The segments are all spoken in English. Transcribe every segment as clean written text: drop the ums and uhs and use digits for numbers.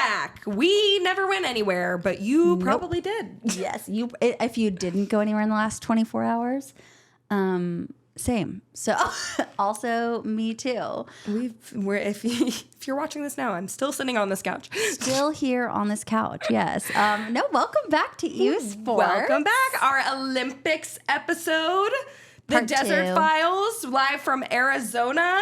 back. We never went anywhere, but you probably did. Yes, if you didn't go anywhere in the last 24 hours, same. So also me too. If you're watching this now, I'm still sitting on this couch. Still here on this couch. Yes. Welcome back to EU Sports. Welcome back. Our Olympics episode, The Part Desert 2. Files, live from Arizona.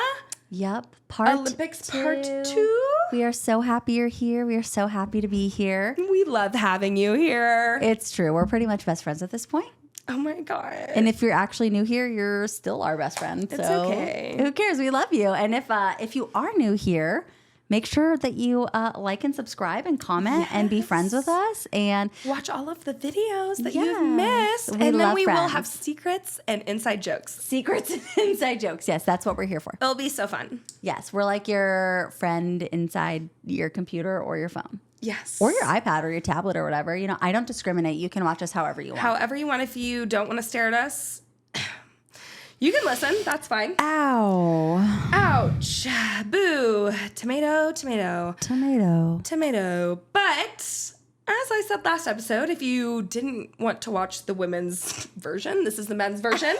Yep. Part Olympics 2. Part 2. We are so happy you're here. We are so happy to be here. We love having you here. It's true. We're pretty much best friends at this point. Oh my God. And if you're actually new here, you're still our best friend. It's so okay. Who cares? We love you. And if you are new here, make sure that you like and subscribe and comment and be friends with us. And watch all of the videos that you've Yes. missed. We And then love we will friends. have secrets and inside jokes. secrets and inside jokes. Yes, that's what we're here for. It'll be so fun. Yes, we're like your friend inside your computer or your phone. Yes. Or your iPad or your tablet or whatever. You know, I don't discriminate. You can watch us however you want. However you want. If you don't want to stare at us, you can listen. That's fine. Ow. Ouch. Boo. Tomato, tomato. Tomato. Tomato. But as I said last episode, if you didn't want to watch the women's version, this is the men's version.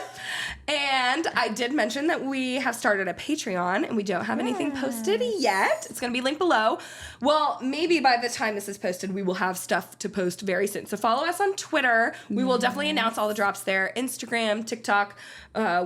And I did mention that we have started a Patreon and we don't have anything posted yet. It's going to be linked below. Well, maybe by the time this is posted, we will have stuff to post very soon. So follow us on Twitter. We will definitely announce all the drops there. Instagram, TikTok.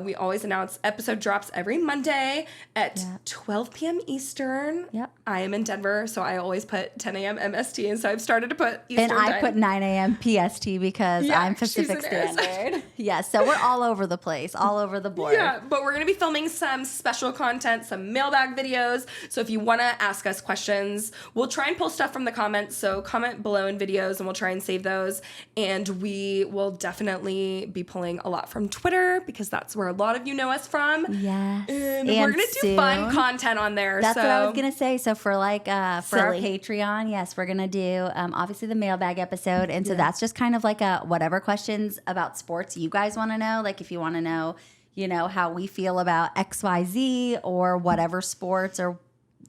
We always announce episode drops every Monday at 12 p.m. Eastern. Yep. I am in Denver, so I always put 10 a.m. MST, and so I've started to put Eastern And I time. put 9 a.m. PST because Yeah, I'm she's Pacific in Arizona. Standard. Yes, so we're all over the place, all over the board. Yeah, but we're going to be filming some special content, some mailbag videos. So if you want to ask us questions, we'll try and pull stuff from the comments. So comment below in videos and we'll try and save those. And we will definitely be pulling a lot from Twitter because that's where a lot of you know us from. Yes. And we're going to do fun soon- content on there. That's so. what I was gonna say. So for like for our Silly. Patreon, yes, we're gonna do obviously the mailbag episode, and so that's just kind of like a whatever questions about sports you guys want to know. Like if you want to know, you know, how we feel about XYZ or whatever sports or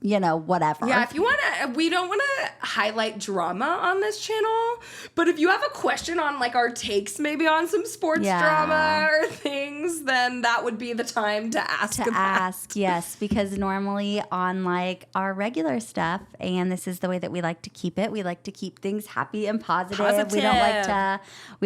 whatever. Yeah, if you want to, we don't want to highlight drama on this channel, but if you have a question on like our takes maybe on some sports drama or things, then that would be the time to ask. Yes, because normally on like our regular stuff, and this is the way that we like to keep it. We like to keep things happy and positive. We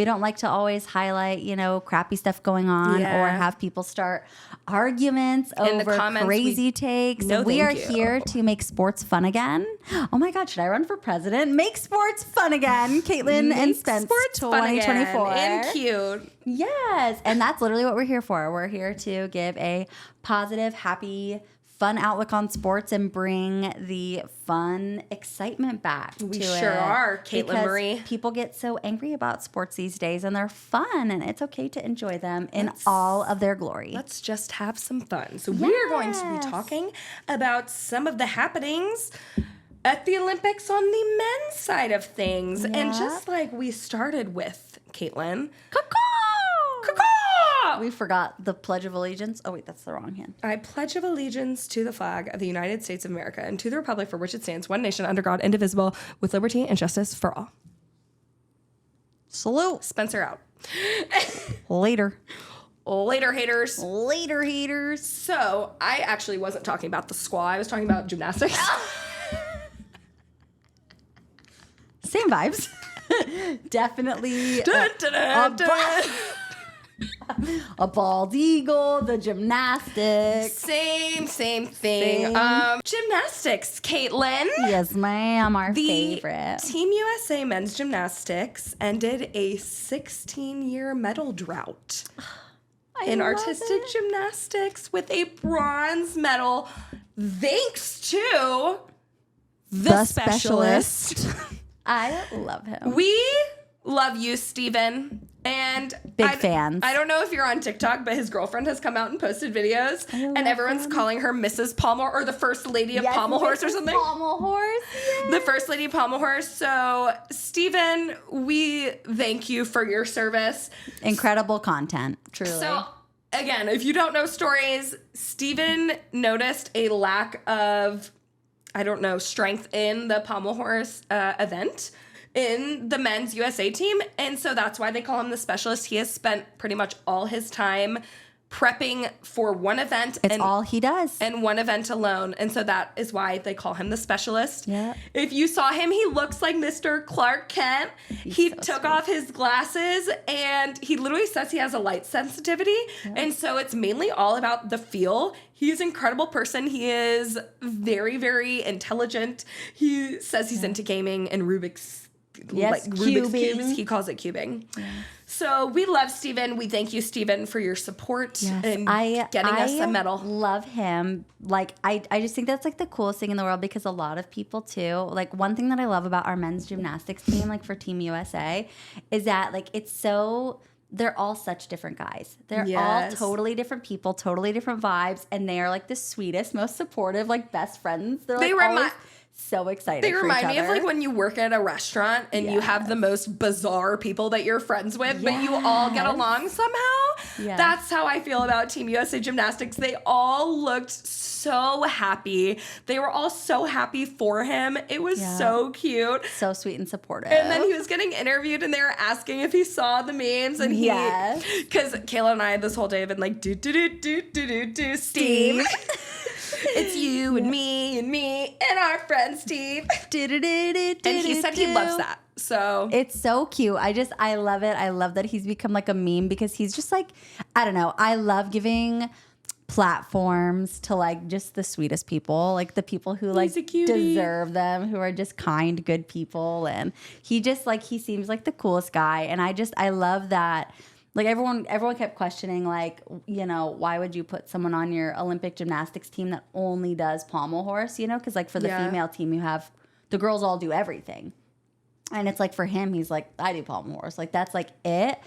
don't like to always highlight, crappy stuff going on or have people start arguments In the over comments, crazy takes. no, we are thank you. here to make sports fun again. Oh my God, should I run for president? Make sports fun again, Caitlin and Spence. Sports fun again 2024 and cute. Yes, and that's literally what we're here for. We're here to give a positive, happy, fun outlook on sports and bring the fun excitement back. We to sure it. are, Caitlin Because Marie. People get so angry about sports these days, and they're fun, and it's okay to enjoy them in all of their glory. Let's just have some fun. So we are going to be talking about some of the happenings at the Olympics on the men's side of things. And just like we started with, Caitlin. We forgot the Pledge of Allegiance. Oh, wait, that's the wrong hand. I pledge of allegiance to the flag of the United States of America and to the republic for which it stands, one nation under God, indivisible, with liberty and justice for all. Salute. Spencer out. Later. Later, haters. Later, haters. So I actually wasn't talking about the squaw. I was talking about gymnastics. Same vibes. Definitely. Dun, dun, dun, dun. A bald eagle, the gymnastics. Same thing. Gymnastics, Caitlin. Yes, ma'am, our The favorite. Team USA men's gymnastics ended a 16-year medal drought in love artistic gymnastics with a bronze medal thanks to the specialist. I love him. We love you, Steven. And Big fans. I don't know if you're on TikTok, but his girlfriend has come out and posted videos, and everyone's calling her Mrs. Pommel or the First Lady of Pommel Horse or something. Pommel Horse. Yes. The First Lady of Pommel Horse. So, Steven, we thank you for your service. Incredible content, truly. So, again, if you don't know stories, Steven noticed a lack of strength in the pommel horse event in the men's USA team. And so that's why they call him the specialist. He has spent pretty much all his time prepping for one event. It's all he does. And one event alone. And so that is why they call him the specialist. Yeah. If you saw him, he looks like Mr. Clark Kent. He took off his glasses and he literally says he has a light sensitivity. Yeah. And so it's mainly all about the feel. He's an incredible person. He is very, very intelligent. He says he's into gaming and Rubik's cubes. He calls it cubing. Yeah. So we love Steven. We thank you, Steven, for your support and getting us a medal. I love him. Like, I just think that's like the coolest thing in the world because a lot of people too, like one thing that I love about our men's gymnastics team, like for Team USA, is that like they're all such different guys. They're all totally different people, totally different vibes, and they are like the sweetest, most supportive, like best friends. They're like always so excited. They remind me of like when you work at a restaurant and you have the most bizarre people that you're friends with, but you all get along somehow. Yes. That's how I feel about Team USA Gymnastics. They all looked so happy. They were all so happy for him. It was so cute. So sweet and supportive. And then he was getting interviewed and they were asking if he saw the memes and because Kayla and I this whole day have been like, do, Steve. It's you and me and our friend Steve. And he said he loves that. So it's so cute. I love it. I love that he's become like a meme because he's just like, I don't know. I love giving platforms to like just the sweetest people, like the people who like deserve them, who are just kind, good people. And he just like, he seems like the coolest guy. And I love that. Like everyone kept questioning, like, you know, why would you put someone on your Olympic gymnastics team that only does pommel horse, you know? Because like for the female team, you have the girls all do everything. And it's like for him, he's like, I do pommel horse. Like that's like it.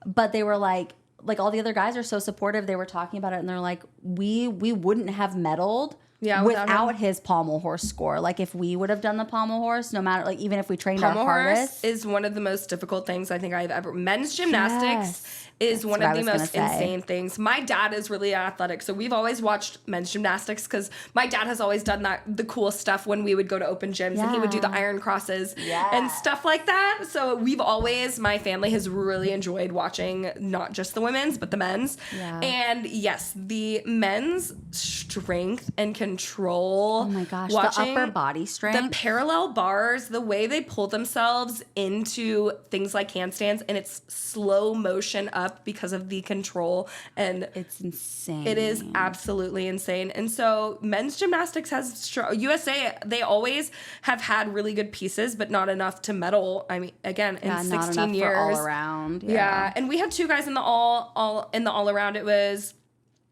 But they were like all the other guys are so supportive. They were talking about it and they're like, we wouldn't have medaled without his pommel horse score. Like if we would have done the pommel horse, no matter, like even if we trained our hardest. Is one of the most difficult things I think I've ever. Men's gymnastics is one of the most insane things. My dad is really athletic, so we've always watched men's gymnastics because my dad has always done the cool stuff when we would go to open gyms and he would do the iron crosses and stuff like that. So my family has really enjoyed watching not just the women's but the men's. Yeah. And yes, the men's strength and control. Oh my gosh, the upper body strength. The parallel bars, the way they pull themselves into things like handstands and it's slow motion up because of the control, and it's insane. It is absolutely insane. And so men's gymnastics has USA, they always have had really good pieces but not enough to medal. I mean, again, in 16 years for all around. And we had two guys in the all around. It was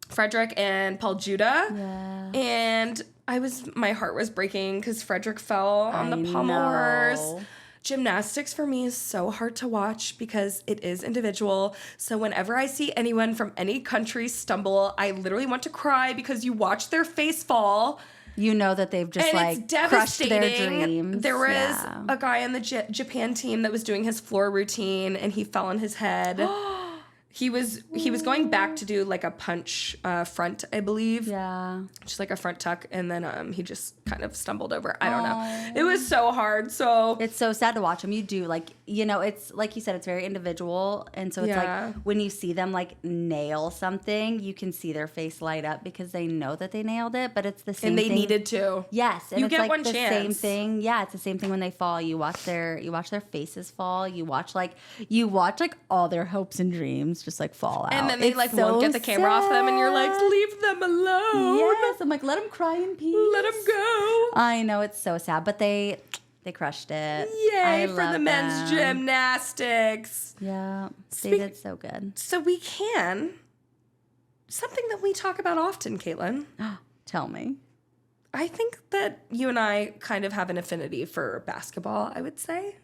Frederick and Paul Judah. And my heart was breaking because Frederick fell on the pommel horse. Gymnastics for me is so hard to watch because it is individual. So whenever I see anyone from any country stumble, I literally want to cry because you watch their face fall. You know that they've just like crushed their dreams. There was a guy on the Japan team that was doing his floor routine and he fell on his head. He was going back to do like a punch front, I believe. Yeah. Just like a front tuck. And then he just kind of stumbled over. I don't know. It was so hard. So it's so sad to watch him. You do like, you know, it's like you said, it's very individual. And so it's like when you see them like nail something, you can see their face light up because they know that they nailed it. But it's the same thing. And they needed to. Yes. And you it's get like one the chance. Same thing. Yeah. It's the same thing when they fall. You watch their faces fall. You watch like all their hopes and dreams just like fall out. And then they won't get the camera off them and you're like, leave them alone. Yes. I'm like, let them cry in peace. Let them go. I know, it's so sad, but they crushed it. Yay for the men's gymnastics. Yeah. They did so good. So something that we talk about often, Caitlin. Tell me. I think that you and I kind of have an affinity for basketball, I would say.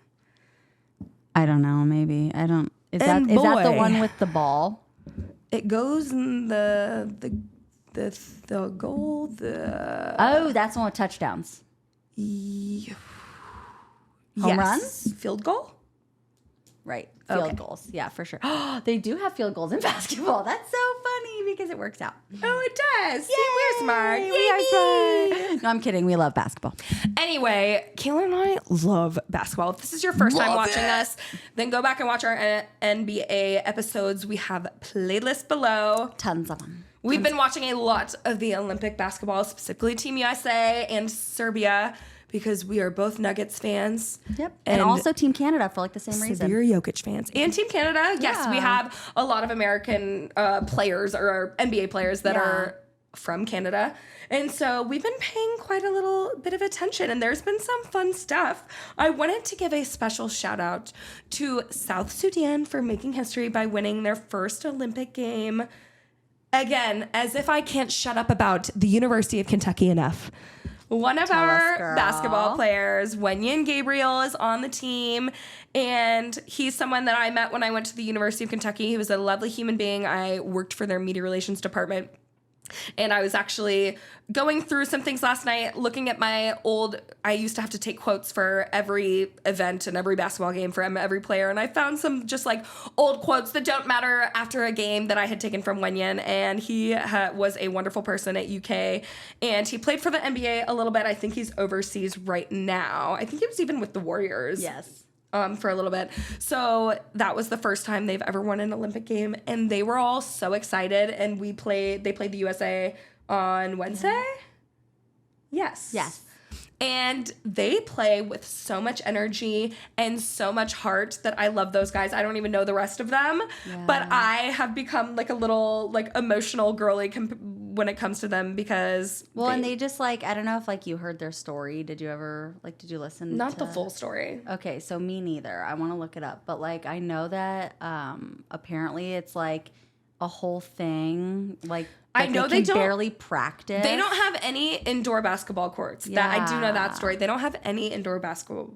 I don't know, maybe. I don't. Is that the one with the ball? It goes in the goal. Oh, that's the one with touchdowns. Home runs? Field goal? Right. Field goals. Yeah, for sure. They do have field goals in basketball. That's so funny because it works out. Oh, it does. See, we're smart. We are smart. No, I'm kidding. We love basketball. Anyway, Kayla and I love basketball. If this is your first time watching us, then go back and watch our NBA episodes. We have playlists below. Tons of them. We've been watching a lot of the Olympic basketball, specifically Team USA and Serbia, because we are both Nuggets fans. Yep. And also Team Canada for like the same reason. Severe Jokic fans. And Team Canada, yes, we have a lot of American players or NBA players that are from Canada. And so we've been paying quite a little bit of attention, and there's been some fun stuff. I wanted to give a special shout out to South Sudan for making history by winning their first Olympic game. Again, as if I can't shut up about the University of Kentucky enough. One of our basketball players, Wenyan Gabriel, is on the team, and he's someone that I met when I went to the University of Kentucky. He was a lovely human being. I worked for their media relations department. And I was actually going through some things last night, looking at my I used to have to take quotes for every event and every basketball game from every player. And I found some just like old quotes that don't matter after a game that I had taken from Wenyan. And he was a wonderful person at UK. And he played for the NBA a little bit. I think he's overseas right now. I think he was even with the Warriors. Yes. For a little bit. So that was the first time they've ever won an Olympic game, and they were all so excited, and they played the USA on Wednesday? Yes. And they play with so much energy and so much heart that I love those guys. I don't even know the rest of them, but I have become like a little like emotional girly when it comes to them because and they just like, I don't know if like you heard their story. Did you listen? Not the full story. Okay, so me neither. I want to look it up, but like I know that apparently it's like a whole thing. Like I know they don't barely practice. They don't have any indoor basketball courts. Yeah. That I do know that story. They don't have any indoor basketball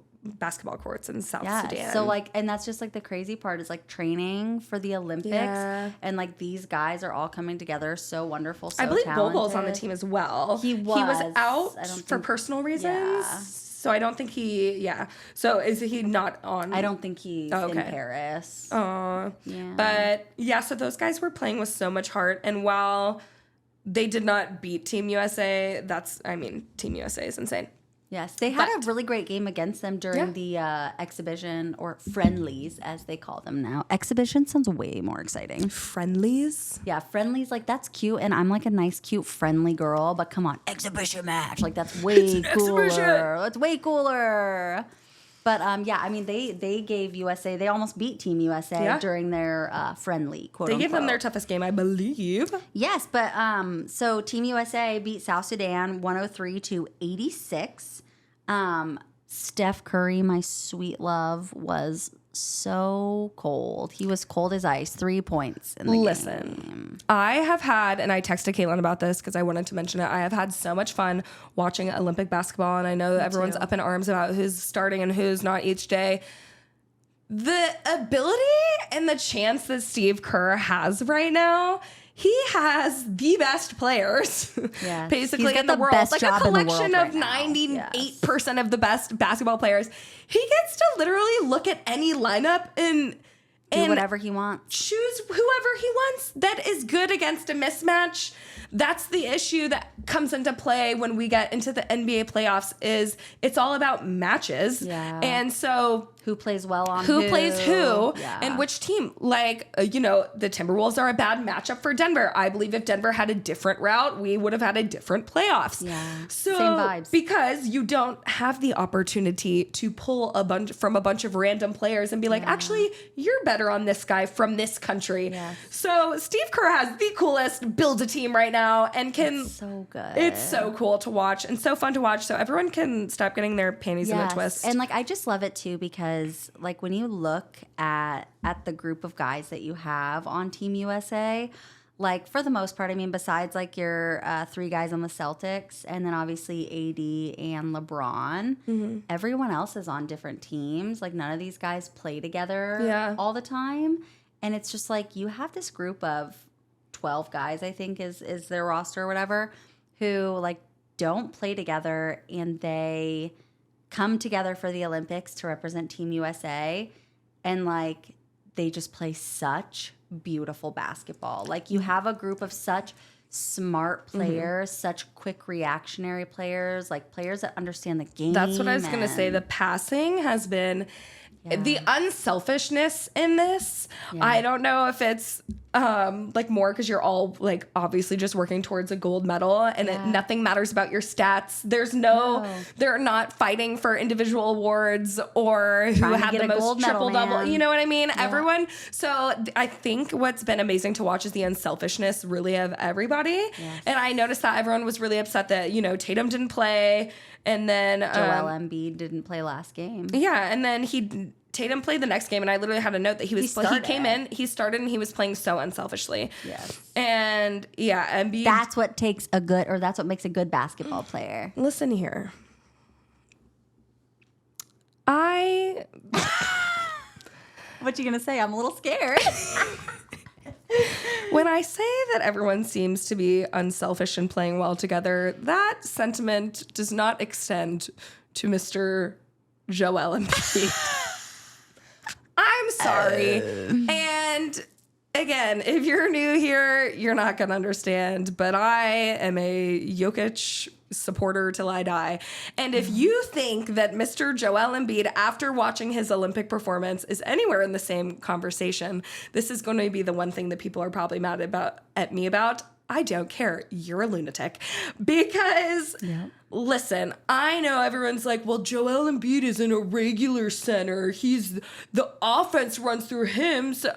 courts in South Sudan. So like, and that's just like the crazy part is like training for the Olympics, and like these guys are all coming together. So wonderful. So I believe talented. Bogle's on the team as well. He was out for personal reasons. Yeah. So I don't think So is he not on? I don't think he's in Paris. Oh. Yeah. But yeah, so those guys were playing with so much heart. And while they did not beat Team USA, Team USA is insane. Yes, they had a really great game against them during the exhibition or friendlies, as they call them now. Exhibition sounds way more exciting. Friendlies? Yeah, friendlies, like that's cute, and I'm like a nice, cute, friendly girl, but come on, exhibition match. Like that's way cooler. That's way cooler. But they gave USA, they almost beat Team USA during their friendly, quote unquote. They gave them their toughest game, I believe. Yes, but so Team USA beat South Sudan 103-86. Steph Curry, my sweet love, was so cold. He was cold as ice. 3 points in the game. I have had, and I texted Caitlin about this because I wanted to mention it, I have had so much fun watching Olympic basketball, and I know that everyone's up in arms about who's starting and who's not each day. The ability and the chance that Steve Kerr has right now, he has the best players, basically, in the world. Like a collection of 98% of the best basketball players. He gets to literally look at any lineup and do whatever he wants. Choose whoever he wants that is good against a mismatch. That's the issue that comes into play when we get into the NBA playoffs is it's all about matches. Yeah. And so who plays well on who plays who and which team. Like, the Timberwolves are a bad matchup for Denver. I believe if Denver had a different route, we would have had a different playoffs. Yeah. So, same vibes. Because you don't have the opportunity to pull a bunch of random players and be like, actually, you're better on this guy from this country. Yes. So Steve Kerr has the coolest build a team right now and can. It's so good. It's so cool to watch and so fun to watch. So everyone can stop getting their panties in a twist. And like, I just love it too because like when you look at the group of guys that you have on Team USA, like for the most part, I mean, besides like your 3 guys on the Celtics and then obviously AD and LeBron, everyone else is on different teams. Like none of these guys play together all the time. And it's just like you have this group of 12 guys, I think is their roster or whatever, who like don't play together and they come together for the Olympics to represent Team USA, and like they just play such beautiful basketball. Like, you have a group of such smart players, such quick reactionary players, like players that understand the game. That's what I was going to say. The passing has been the unselfishness in this. I don't know if it's like more because you're all like obviously just working towards a gold medal and nothing matters about your stats. There's they're not fighting for individual awards or who had the most triple double. You know what I mean? Everyone. So I think what's been amazing to watch is the unselfishness really of everybody. And I noticed that everyone was really upset that, you know, Tatum didn't play. And then Joel Embiid didn't play last game. Yeah, and then Tatum played the next game, and I literally had a note that he came in, he started, and he was playing so unselfishly. Yes. And Embiid. That's what makes a good basketball player. Listen here. What you gonna say? I'm a little scared. When I say that everyone seems to be unselfish and playing well together, that sentiment does not extend to Mr. Joel Embiid. I'm sorry. And again, if you're new here, you're not going to understand, but I am a Jokic supporter till I die. And if you think that Mr. Joel Embiid, after watching his Olympic performance, is anywhere in the same conversation, this is going to be the one thing that people are probably mad at me about. I don't care. You're a lunatic. Because, listen, I know everyone's like, well, Joel Embiid isn't a regular center. The offense runs through him. So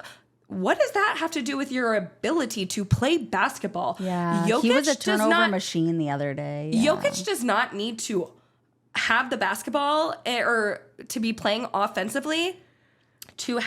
what does that have to do with your ability to play basketball? Yeah, Jokic he was a turnover machine the other day. Yeah. Jokic does not need to have the basketball or to be playing offensively to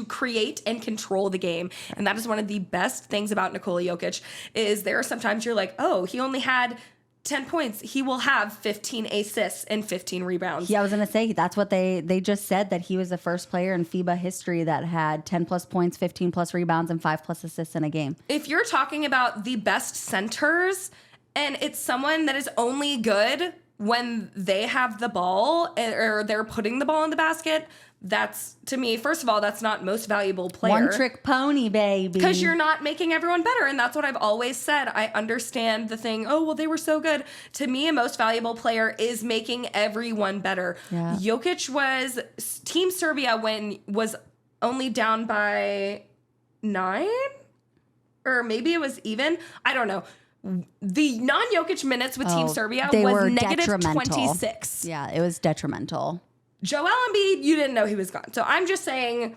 create and control the game. And that is one of the best things about Nikola Jokic is there are sometimes you're like, oh, he only had 10 points. He will have 15 assists and 15 rebounds. Yeah, I was going to say, that's what they just said, that he was the first player in FIBA history that had 10 plus points, 15 plus rebounds, and 5 plus assists in a game. If you're talking about the best centers and it's someone that is only good when they have the ball or they're putting the ball in the basket, that's, to me, first of all, that's not most valuable player. One trick pony, baby. Because you're not making everyone better. And that's what I've always said. I understand the thing, oh, well, they were so good. To me, a most valuable player is making everyone better. Yeah. Jokic was Team Serbia was only down by 9? Or maybe it was even. I don't know. The non-Jokic minutes with Team Serbia was negative 26. Yeah, it was detrimental. Joel Embiid, you didn't know he was gone. So I'm just saying,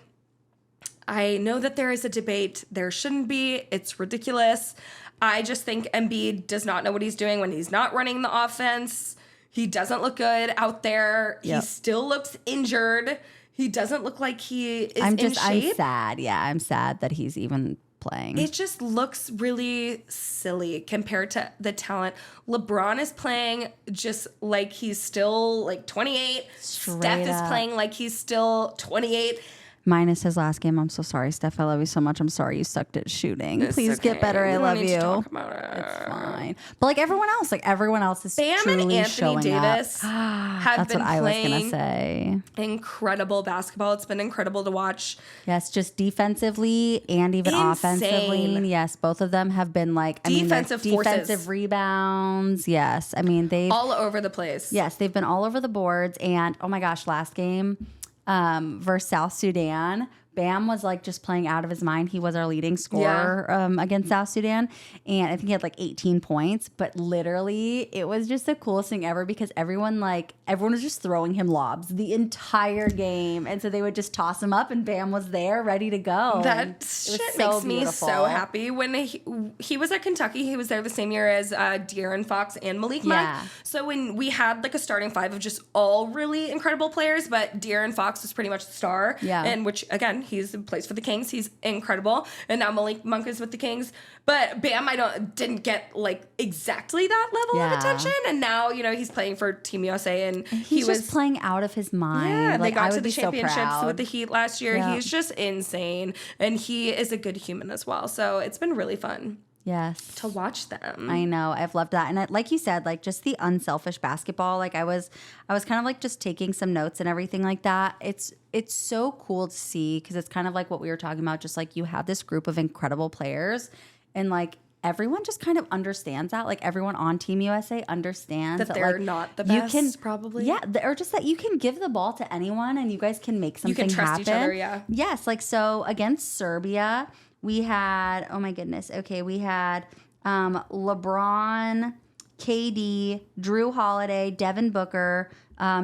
I know that there is a debate. There shouldn't be. It's ridiculous. I just think Embiid does not know what he's doing when he's not running the offense. He doesn't look good out there. He still looks injured. He doesn't look like he is in shape. I'm sad. Yeah, I'm sad that he's even playing. It just looks really silly compared to the talent. LeBron is playing just like he's still like 28. Steph is playing like he's still 28. Minus his last game. I'm so sorry, Steph. I love you so much. I'm sorry you sucked at shooting. Please get better. I love you. Talk about it. It's fine. But like everyone else is Bam truly and Anthony showing Davis up. have That's been what I was playing gonna say. Incredible basketball. It's been incredible to watch. Yes, just defensively and even offensively. Yes, both of them have been like defensive rebounds. Yes, I mean they've all over the place. Yes, they've been all over the boards. And oh my gosh, last game versus South Sudan, Bam was like just playing out of his mind. He was our leading scorer against South Sudan. And I think he had like 18 points. But literally, it was just the coolest thing ever because everyone was just throwing him lobs the entire game. And so they would just toss him up and Bam was there ready to go. That shit makes me so happy. When he was at Kentucky, he was there the same year as De'Aaron Fox and Malik Monk. So when we had like a starting five of just all really incredible players, but De'Aaron Fox was pretty much the star. Yeah. And which, again, he plays for the Kings. He's incredible. And now Malik Monk is with the Kings. But Bam, didn't get like exactly that level of attention. And now, he's playing for Team USA and he was just playing out of his mind. Yeah, they got to the championships with the Heat last year. Yeah. He's just insane. And he is a good human as well. So it's been really fun. Yes. to watch them. I know. I've loved that. And like you said, like just the unselfish basketball. Like I was kind of like just taking some notes and everything like that. It's so cool to see because it's kind of like what we were talking about. Just like you have this group of incredible players and like everyone just kind of understands that. Like everyone on Team USA understands that they're like, not the best, you can, probably. Yeah. Or just that you can give the ball to anyone and you guys can make something happen. You can trust each other, yeah. Yes. Like so against Serbia, we had, oh my goodness. Okay. We had LeBron, KD, Drew Holiday, Devin Booker,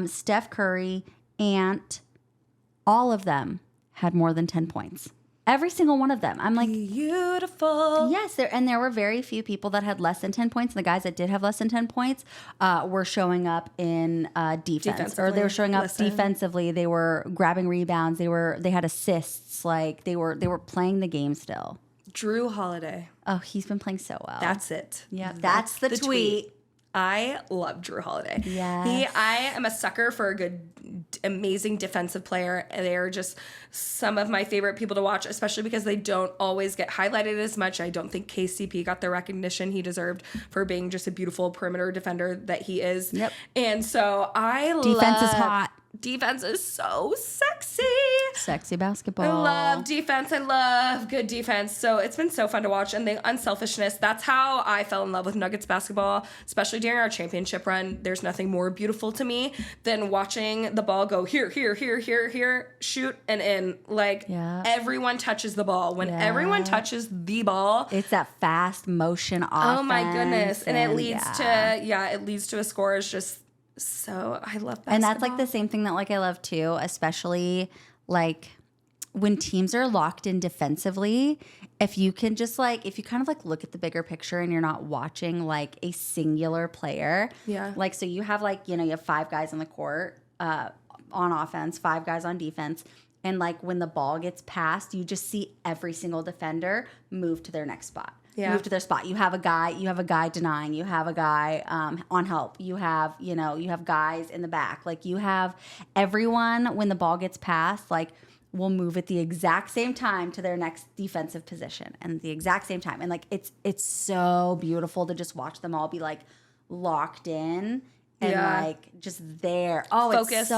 Steph Curry, and all of them had more than 10 points. Every single one of them. I'm like, beautiful. Yes, there were very few people that had less than 10 points. And the guys that did have less than 10 points were showing up in defense. Or they were showing up defensively. They were grabbing rebounds. They had assists. Like they were playing the game still. Drew Holiday. Oh, he's been playing so well. That's it. Yeah, that's the tweet. I love Drew Holiday. Yes. I am a sucker for a good, amazing defensive player. They're just some of my favorite people to watch, especially because they don't always get highlighted as much. I don't think KCP got the recognition he deserved for being just a beautiful perimeter defender that he is. Yep. And so Defense is hot. Defense is so sexy. Sexy basketball. I love defense. I love good defense. So it's been so fun to watch. And the unselfishness, that's how I fell in love with Nuggets basketball, especially during our championship run. There's nothing more beautiful to me than watching the ball go here, shoot, and in. Like, everyone touches the ball. When everyone touches the ball. It's that fast motion offense. Oh, my goodness. And it leads it leads to a score. It's just so, I love basketball. And that's like the same thing that like I love too, especially like when teams are locked in defensively, if you can just like, if you kind of like look at the bigger picture and you're not watching like a singular player. Yeah. Like, so you have like, you have 5 guys on the court on offense, 5 guys on defense. And like when the ball gets passed, you just see every single defender move to their next spot. Yeah. Move to their spot. You have a guy denying. You have a guy on help. You have guys in the back. Like you have everyone when the ball gets passed, like will move at the exact same time to their next defensive position and the exact same time. And like it's so beautiful to just watch them all be like locked in and like just there. Oh, focused.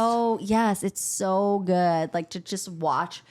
It's so good. Like to just watch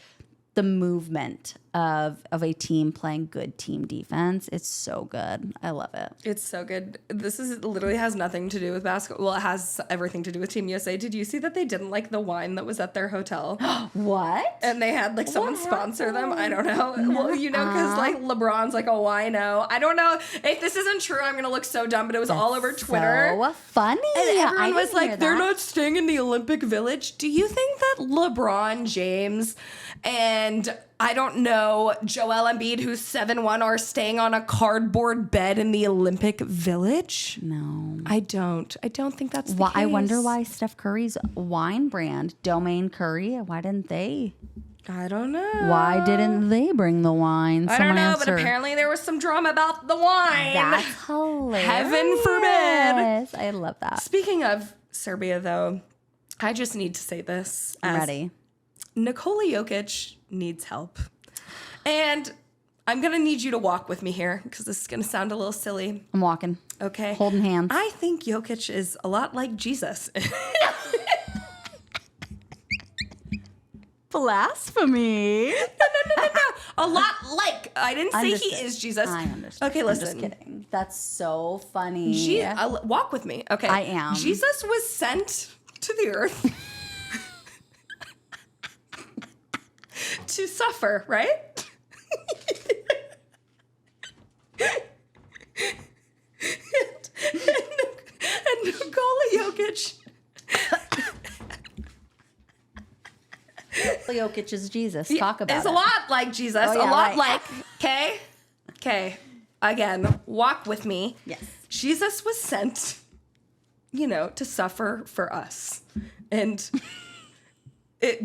the movement of a team playing good team defense. It's so good. I love it. It's so good. This literally has nothing to do with basketball. Well, it has everything to do with Team USA. Did you see that they didn't like the wine that was at their hotel? What? And they had like someone sponsor them. I don't know. Well, because like LeBron's like a wino. I don't know if this isn't true. I'm gonna look so dumb, but it was all over Twitter. So funny. And everyone was like, they're not staying in the Olympic Village. Do you think that LeBron James and I don't know, Joel Embiid, who's 7'1", are staying on a cardboard bed in the Olympic Village? No. I don't think that's the case. I wonder why Steph Curry's wine brand, Domaine Curry, why didn't they? I don't know. Why didn't they bring the wine? I don't know, but apparently there was some drama about the wine. That's hilarious. Heaven forbid. I love that. Speaking of Serbia, though, I just need to say this. I'm ready. Nikola Jokic needs help. And I'm going to need you to walk with me here because this is going to sound a little silly. I'm walking. Okay. Holding hands. I think Jokic is a lot like Jesus. Blasphemy. No. A lot like. I didn't say he is Jesus. I understand. Okay, listen. I'm just kidding. That's so funny. Walk with me. Okay. I am. Jesus was sent to the earth to suffer, right? and Nikola Jokic. Jokic is Jesus. Talk about it. It's a lot like Jesus. Oh, yeah, a lot right. like. Okay. Again, walk with me. Yes. Jesus was sent, to suffer for us. And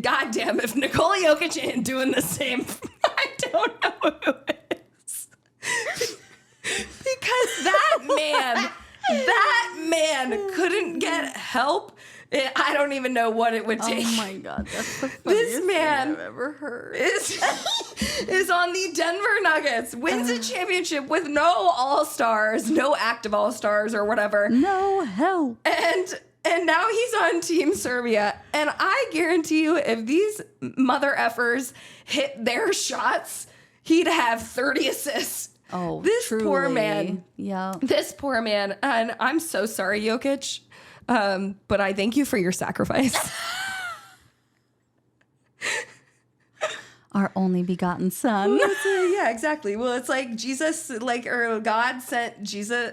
goddamn, if Nikola Jokic ain't doing the same, I don't know who is. Because that man couldn't get help I don't even know what it would take. Oh my God, that's the funniest This man thing I've ever heard. is on the Denver Nuggets, wins a championship with no all-stars, no active all-stars or whatever. No help. And now he's on Team Serbia. And I guarantee you, if these mother effers hit their shots, he'd have 30 assists. Oh, this truly. poor man. Yeah. This poor man. And I'm so sorry, Jokic. But I thank you for your sacrifice. Our only begotten son. Yeah, exactly. Well, it's like Jesus, or God sent Jesus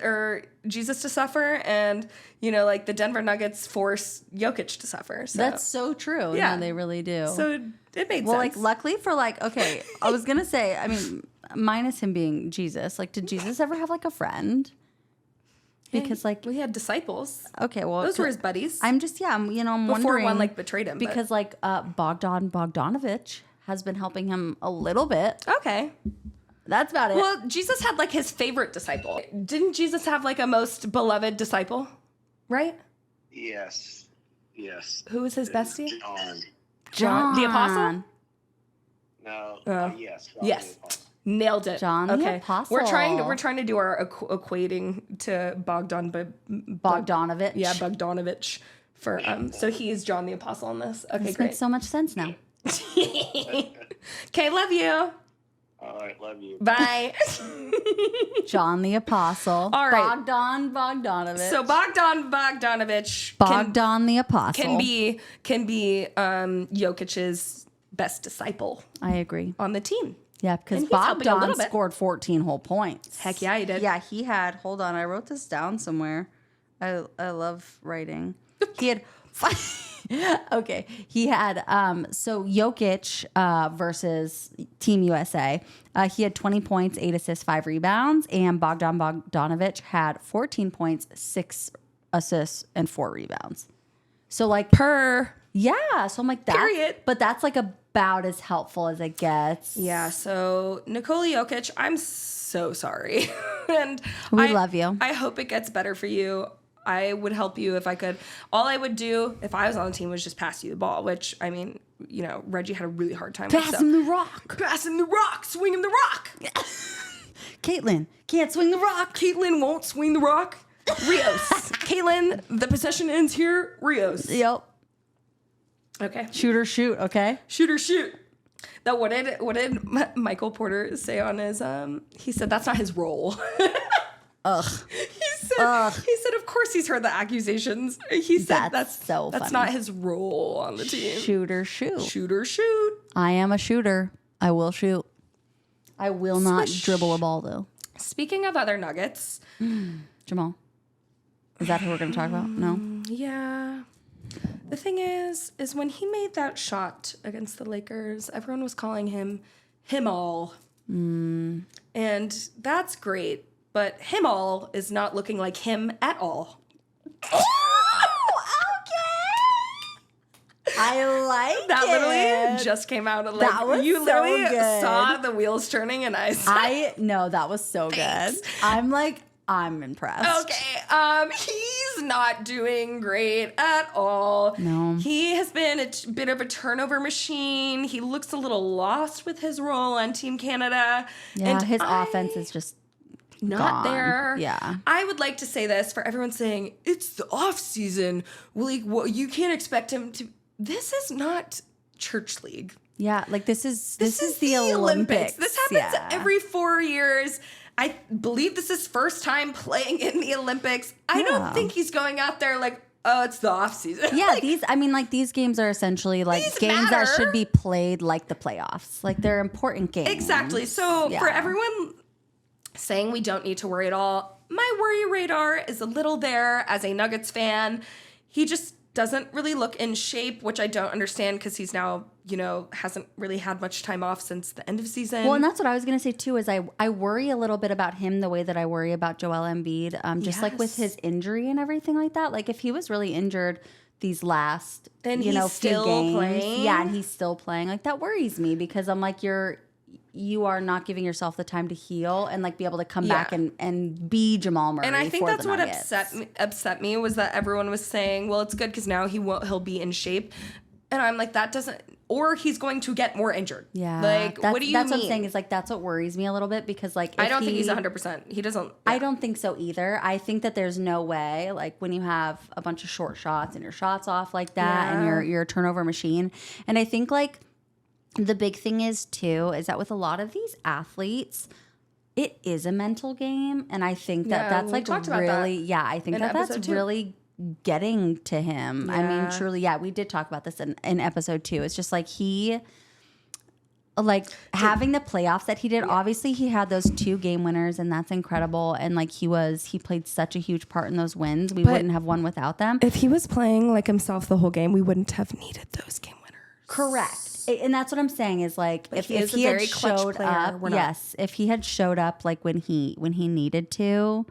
to suffer, and the Denver Nuggets force Jokic to suffer. So That's so true. Yeah. No, they really do. So it made well, sense. luckily for okay, I was gonna say, I mean, minus him being Jesus, did Jesus ever have a friend? Because we had disciples. okay, well, Those were his buddies. I'm just I'm Before wondering one betrayed him. because Bogdan Bogdanovic has been helping him a little bit. Okay. That's about it. Well, Jesus had his favorite disciple. Didn't Jesus have a most beloved disciple? Right? Yes. Who was his bestie? John. The apostle? No. Yes. John Yes. the Apostle. Nailed it. John the Apostle. We're trying to do our equating to Bogdanovic. Yeah, Bogdanovic for so he's John the Apostle in this. Okay, This great. makes so much sense now. Okay, love you. All right, love you. Bye. John the Apostle. All right. Bogdan Bogdanovic. So Bogdanovic Bogdan the Apostle can be Jokic's best disciple I agree. on the team. Yeah, because And he's helping a Bogdan little bit. scored 14 whole points. Heck yeah, he did. Yeah, he had. Hold on, I wrote this down somewhere. I love writing. He had. Okay, he had. So Jokic versus Team USA. He had 20 points, 8 assists, 5 rebounds, and Bogdan Bogdanovic had 14 points, 6 assists, and 4 rebounds. So Per. yeah. So I'm that's, Period. but that's about as helpful as it gets. Yeah, so Nikola Jokic, I'm so sorry. And We love you. I hope it gets better for you. I would help you if I could. All I would do if I was on the team was just pass you the ball, which, I mean, Reggie had a really hard time with. Pass him the rock. Pass him the rock. Swing him the rock. Caitlin can't swing the rock. Caitlin won't swing the rock. Rios. Caitlin, the possession ends here. Rios. Yep. Okay. Shoot or shoot, okay? Shoot or shoot. Now, what did Michael Porter say on his, he said that's not his role. Ugh. He said, of course he's heard the accusations. He said That's so that's funny. not his role on the team. Shoot or shoot. Shoot or shoot. I am a shooter. I will shoot. I will not Swish. dribble a ball, though. Speaking of other Nuggets, Jamal. Is that who we're going to talk about? No? yeah. The thing is when he made that shot against the Lakers, everyone was calling him all. And that's great, but him all is not looking like him at all. I like That it. literally just came out of That was you so literally good. saw the wheels turning and I said, No, that was so Thanks. good. I'm impressed. okay, he's not doing great at all. No. He has been a bit of a turnover machine. He looks a little lost with his role on Team Canada. Yeah, and his offense is just not gone. there. Yeah. I would like to say this for everyone saying it's the off season. Well, you can't expect him to. This is not church league. Yeah, this is the Olympics. This happens Yeah. every 4 years. I believe this is his first time playing in the Olympics. I don't think he's going out there oh, it's the off season. Yeah, these games are essentially These games that matter. should be played like the playoffs. They're important games. Exactly. So Yeah. for everyone saying we don't need to worry at all, my worry radar is a little there as a Nuggets fan. He just doesn't really look in shape, which I don't understand because he's now, hasn't really had much time off since the end of season. Well, and that's what I was going to say too, is I worry a little bit about him the way that I worry about Joel Embiid, just with his injury and everything like that. If he was really injured these last, And few he's still games, playing? yeah, and he's still playing, that worries me because I'm you are not giving yourself the time to heal and like be able to come back and be Jamal Murray. And I think for that's the what Nuggets. upset me was that everyone was saying, well, it's good because now he'll be in shape. And I'm like, that doesn't, or he's going to get more injured. Yeah. Like, what do you mean? That's what I'm saying is like, that's what worries me a little bit because like, I don't think he's 100%. He doesn't. Yeah. I don't think so either. I think that there's no way, like when you have a bunch of short shots and your shots off like that and you're a turnover machine. And I think like the big thing is too, is that with a lot of these athletes, it is a mental game. And I think that that's like really, I think that's really getting to him. I mean, truly, we did talk about this in episode 2. It's just like having the playoffs that he did. Obviously, he had those 2 game winners, and that's incredible. And like he played such a huge part in those wins. We wouldn't have won without them. If he was playing like himself the whole game, we wouldn't have needed those game winners. Correct. And that's what I'm saying is like if he had showed up, if he had showed up like when he needed to,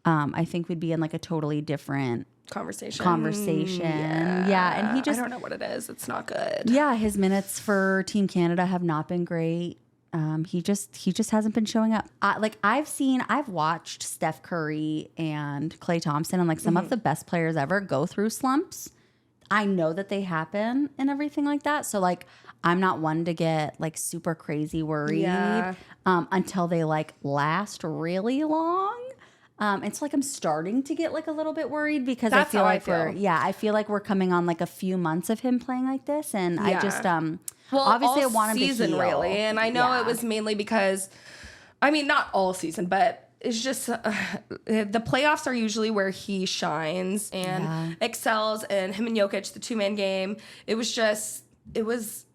I think we'd be in like a totally different conversation. Yeah. And he just, I don't know what it is. It's not good. Yeah. His minutes for Team Canada have not been great. He just hasn't been showing up. I've watched Steph Curry and Klay Thompson and like some of the best players ever go through slumps. I know that they happen and everything like that. So like, I'm not one to get like super crazy worried until they like last really long. And so like I'm starting to get like a little bit worried because I feel like we're coming on like a few months of him playing like this, and I just obviously I want him to heal. Really, and I know it was mainly because, I mean, not all season, but it's just the playoffs are usually where he shines and excels, and him and Jokic, the 2-man game. It was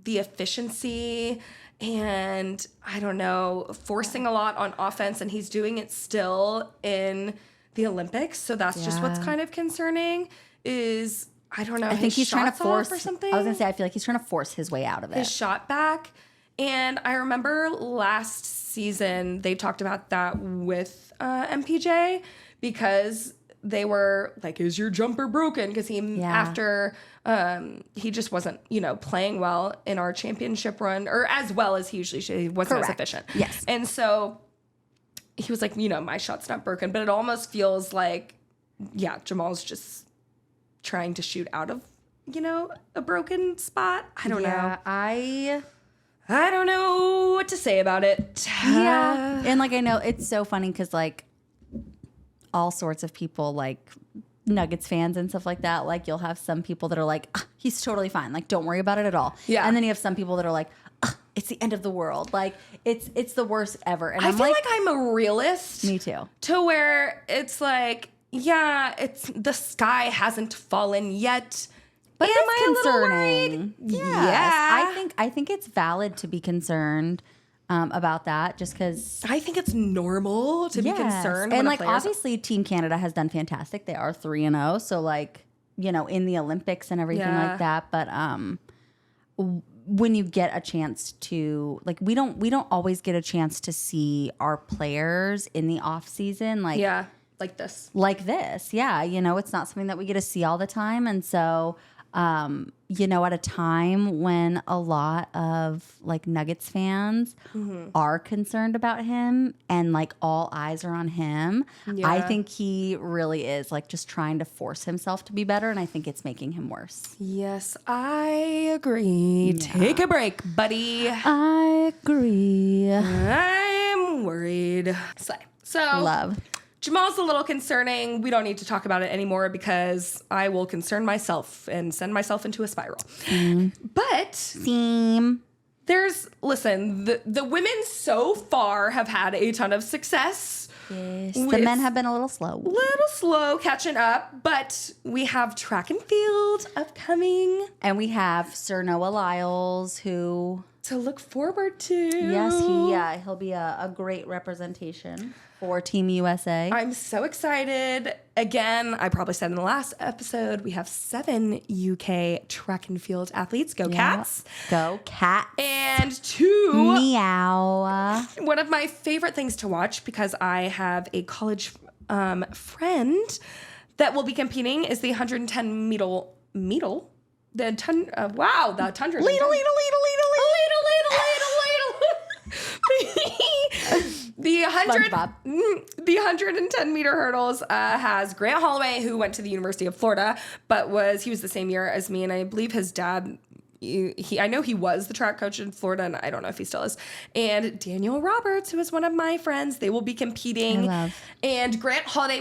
the efficiency. And I don't know, forcing a lot on offense, and he's doing it still in the Olympics. So that's just what's kind of concerning. Is I don't know. I think he's trying to force or something. I was gonna say I feel like he's trying to force his way out of it. His shot back, and I remember last season they talked about that with MPJ because they were like, "Is your jumper broken?" Because after. He just wasn't, playing well in our championship run, or as well as he usually should. He wasn't as efficient. Yes. And so he was like, my shot's not broken, but it almost feels like, Jamal's just trying to shoot out of, a broken spot. I don't know. I don't know what to say about it. Yeah. And like, I know it's so funny because like all sorts of people like Nuggets fans and stuff like that, like you'll have some people that are like, he's totally fine, like don't worry about it at all. Yeah. And then you have some people that are like, it's the end of the world, like it's the worst ever. And I feel like I'm a realist. Me too. To where it's like, it's the sky hasn't fallen yet. But am I concerning? A little worried? Yes. I think it's valid to be concerned about that, just because I think it's normal to be concerned. And like obviously Team Canada has done fantastic. They are 3-0, so like in the Olympics and everything like that. But when you get a chance to like, we don't always get a chance to see our players in the off season, like like this. It's not something that we get to see all the time, and so. At a time when a lot of like Nuggets fans are concerned about him and like all eyes are on him, I think he really is like just trying to force himself to be better, and I think it's making him worse. Yes, I agree. Yeah. Take a break, buddy. I agree. I'm worried. So love. Jamal's a little concerning. We don't need to talk about it anymore because I will concern myself and send myself into a spiral. But the women so far have had a ton of success. Yes. The men have been a little slow catching up, but we have track and field upcoming. And we have Sir Noah Lyles, who to look forward to. Yes, he'll be a great representation for Team USA. I'm so excited. Again, I probably said in the last episode, we have 7 UK track and field athletes. Go Cats. Go Cats. And 2. Meow. One of my favorite things to watch, because I have a college friend that will be competing, is the 110 meter. The tundra. Ladle. The SpongeBob. 110 meter hurdles has Grant Holloway, who went to the University of Florida, but he was the same year as me, and I believe his dad. I know he was the track coach in Florida, and I don't know if he still is. And Daniel Roberts, who is one of my friends, they will be competing. And Grant Holloway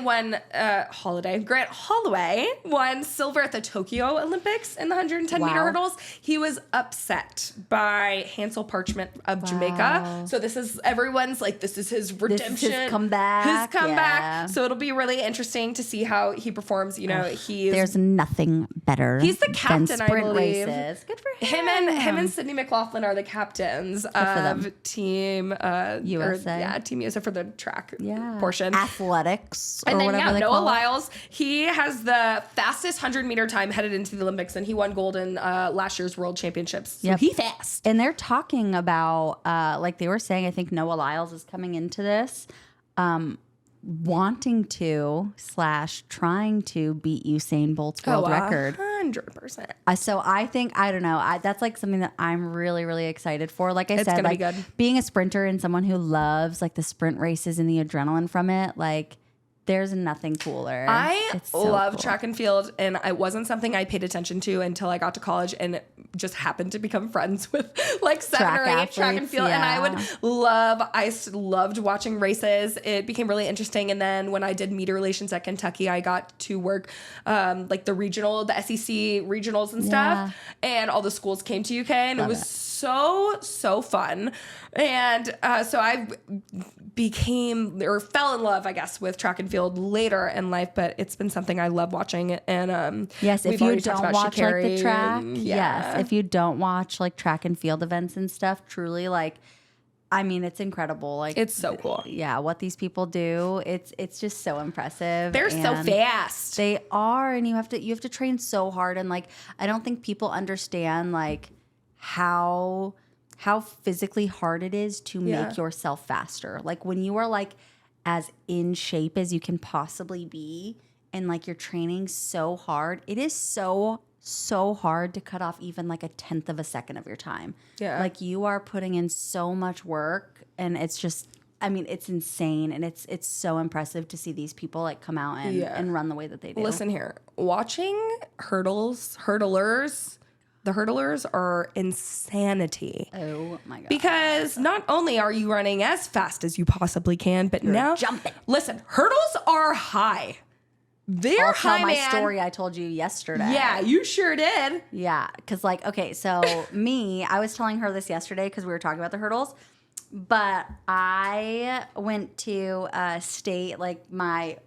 won silver at the Tokyo Olympics in the 110 meter hurdles. He was upset by Hansel Parchment of Jamaica. So this is everyone's like, this is his redemption, this is his comeback. Yeah. So it'll be really interesting to see how he performs. You know, there's nothing better. He's the captain, than sprint I believe. Races. Good for him and Sydney McLaughlin are the captains of Team USA. Team USA for the track portion. Athletics or and then whatever they Noah call Lyles, he has the fastest 100 meter time headed into the Olympics, and he won gold in last year's World Championships. So he fast. And they're talking about, like they were saying, I think Noah Lyles is coming into this, wanting to / trying to beat Usain Bolt's world record. 100%. So I think, I don't know, that's like something that I'm really, really excited for. Like I said, gonna like be good. Being a sprinter and someone who loves like the sprint races and the adrenaline from it, like there's nothing cooler. I love track and field, and it wasn't something I paid attention to until I got to college and just happened to become friends with like 7 or 8 track and field. Yeah. And I loved watching races. It became really interesting. And then when I did media relations at Kentucky, I got to work like the SEC regionals and stuff. And all the schools came to UK, and it was so fun. And so I fell in love, I guess, with track and field later in life, but it's been something I love watching. And yes, if you don't watch like the track, if you don't watch like track and field events and stuff, truly, like, I mean, it's incredible. Like, it's so cool. Yeah, what these people do, it's just so impressive. They're so fast. They are, and you have to train so hard. And like, I don't think people understand like how physically hard it is to make yourself faster. Like when you are like as in shape as you can possibly be, and like you're training so hard, it is so hard to cut off even like 1/10 of a second of your time. Yeah. Like you are putting in so much work, and it's just, I mean, it's insane, and it's so impressive to see these people like come out and run the way that they do. Listen here, watching hurdlers, the hurdlers are insanity. Oh my God. Because not only are you running as fast as you possibly can, but now jumping. Listen, hurdles are high. They're high, my man. story I told you yesterday. Yeah, you sure did. Yeah, because like, okay, so I was telling her this yesterday because we were talking about the hurdles, but I went to state, like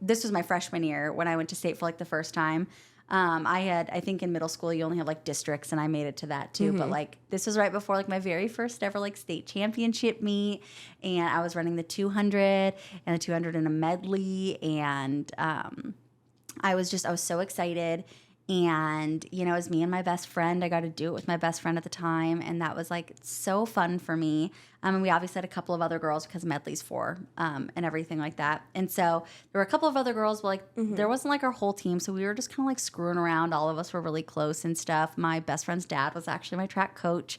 this was my freshman year when I went to state for like the first time. I think in middle school you only have like districts, and I made it to that too. But like this was right before like my very first ever like state championship meet, and I was running the 200 and the 200 in a medley, and I was so excited. And, you know, it was me and my best friend. I got to do it with my best friend at the time. And that was like so fun for me. And we obviously had a couple of other girls because medley's 4 and everything like that. And so there were a couple of other girls, but like there wasn't like our whole team. So we were just kind of like screwing around. All of us were really close and stuff. My best friend's dad was actually my track coach.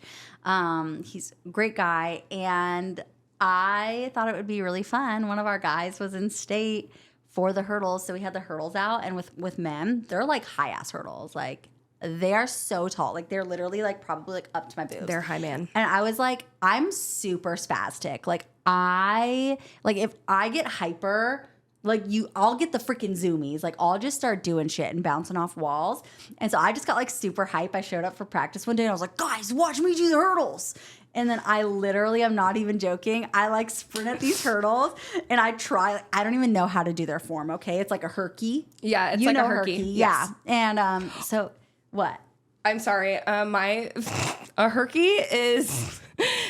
He's a great guy. And I thought it would be really fun. One of our guys was in state for the hurdles. So we had the hurdles out, and with men, they're like high ass hurdles. Like they are so tall. Like they're literally like probably like up to my boobs. They're high, man. And I was like, I'm super spastic. Like if I get hyper, like I'll get the freaking zoomies. Like I'll just start doing shit and bouncing off walls. And so I just got like super hype. I showed up for practice one day and I was like, guys, watch me do the hurdles. And then I literally, I'm not even joking, I like sprint at these hurdles and I try, I don't even know how to do their form, okay? It's like a herky. Yeah, it's like a herky. Yeah. And so what? I'm sorry. A herky is